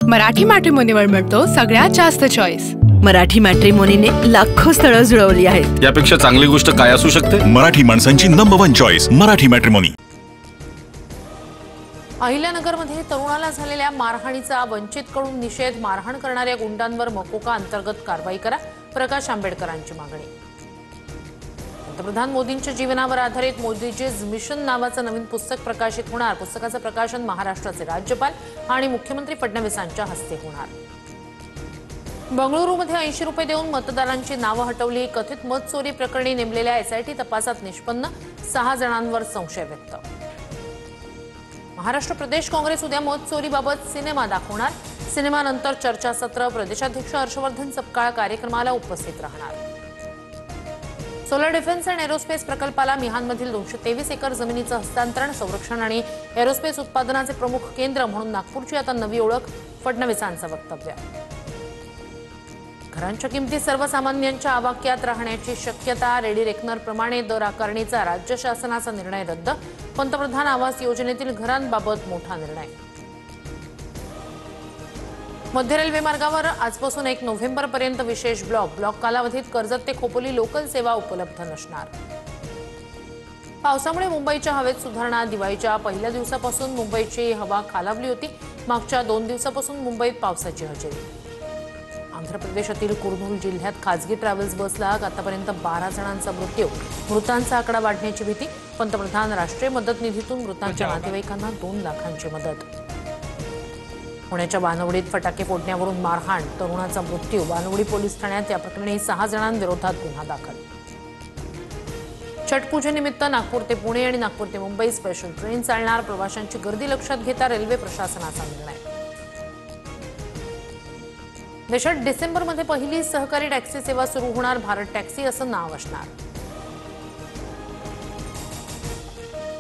मराठी मॅट्रिमोनीवर मिळतो सगळ्यात जास्त चॉईस। मराठी मॅट्रिमोनीने लाखो स्थळं जुळवली आहेत। यापेक्षा चांगली गोष्ट काय असू शकते? मराठी माणसांची नंबर 1 चॉईस मराठी मॅट्रिमोनी। अहिल्यानगरमध्ये तरुणाला झालेल्या मारहाणीचा वंचितकडून निषेध। मारहाण करणाऱ्या गुंडांवर मकोका अंतर्गत कारवाई करा, प्रकाश आंबेडकरांची मागणी। पंतप्रधान मोदींच्या जीवनावर आधारित मोदीजीज मिशन नावाचं नवीन पुस्तक प्रकाशित होणार। पुस्तकाचं प्रकाशन महाराष्ट्राचे राज्यपाल आणि मुख्यमंत्री फडणवीसांच्या हस्ते होणार। बंगळुरूमध्ये 80 रुपये देऊन मतदारांची नावं हटवली। कथित मत चोरी प्रकरणी नेमलेल्या एसआयटी तपासात निष्पन्न 6 जणांवर संशय व्यक्त। महाराष्ट्र प्रदेश काँग्रेस उद्या मत चोरीबाबत सिनेमा दाखवणार। सिनेमानंतर चर्चासत्र। प्रदेशाध्यक्ष हर्षवर्धन सपकाळ कार्यक्रमाला उपस्थित राहणार। सोलर डिफेन्स अँड एरोस्पेस प्रकल्पाला मिहानमधील 223 एकर जमिनीचं हस्तांतरण। संरक्षण आणि एरोस्पेस उत्पादनाचे प्रमुख केंद्र म्हणून नागपूरची आता नवी ओळख। फडणवीसांचं वक्तव्य। घरांच्या किमती सर्वसामान्यांच्या आवाक्यात राहण्याची शक्यता। रेडी रेकनर प्रमाणे दर आकारणीचा राज्य शासनाचा निर्णय रद्द। पंतप्रधान आवास योजनेतील घरांबाबत मोठा निर्णय। मध्य रेल्वे मार्गावर आजपासून 1 नोव्हेंबरपर्यंत विशेष ब्लॉक कालावधीत कर्जत ते खोपोली लोकल सेवा उपलब्ध नसणार। पावसामुळे मुंबईच्या हवेत सुधारणा। दिवाळीच्या पहिल्या दिवसापासून मुंबईची हवा खालावली होती। मागच्या 2 दिवसापासून मुंबईत पावसाची हजेरी। आंध्र प्रदेशातील कुर्नूल जिल्ह्यात खासगी ट्रॅव्हल्स बसला आतापर्यंत 12 जणांचा मृत्यू। मृतांचा आकडा वाढण्याची भीती। पंतप्रधान राष्ट्रीय मदत निधीतून मृतांच्या नातेवाईकांना 2 लाखांची मदत। पुण्याच्या बानवडीत फटाके फोडण्यावरून मारहाण, तरुणाचा मृत्यू। बानवडी पोलीस ठाण्यात या प्रकरणी 6 जणांविरोधात गुन्हा दाखल। छठपूजेनिमित्त नागपूर ते पुणे आणि नागपूर ते मुंबई स्पेशल ट्रेन चालणार। प्रवाशांची गर्दी लक्षात घेता रेल्वे प्रशासनाचा निर्णय। देशात डिसेंबरमध्ये पहिली सहकारी टॅक्सी सेवा सुरू होणार। भारत टॅक्सी असं नाव असणार।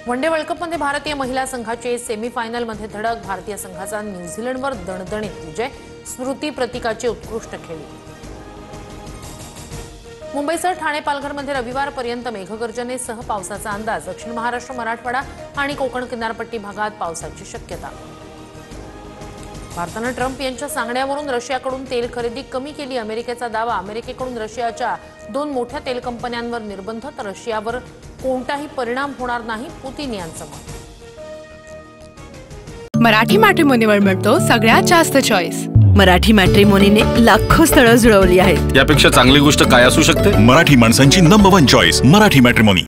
वनडे वर्ल्ड कपमध्ये भारतीय महिला संघाची सेमीफायनलमध्ये धडक। भारतीय संघाचा न्यूझीलंडवर दणदणीत विजय। स्मृती प्रतीकाची उत्कृष्ट खेळी। मुंबईसह ठाणे पालघरमध्ये रविवारपर्यंत मेघगर्जनेसह पावसाचा अंदाज। दक्षिण महाराष्ट्र, मराठवाडा आणि कोकण किनारपट्टी भागात पावसाची शक्यता। भारतानं ट्रम्प यांच्या सांगण्यावरून रशियाकडून तेल खरेदी कमी केली। अमेरिकेचा दावा। अमेरिकेकडून रशियाच्या 2 मोठ्या तेल कंपन्यांवर निर्बंध, तर रशियावर कोणताही परिणाम होणार नाही, पुतिन यांचं मत। मराठी मॅट्रिमोनीवर मिळतो सगळ्यात जास्त चॉईस। मराठी मॅट्रिमोनीने लाखो स्थळं जुळवली आहेत। यापेक्षा चांगली गोष्ट काय असू शकते? मराठी माणसांची नंबर 1 चॉईस मराठी मॅट्रिमोनी।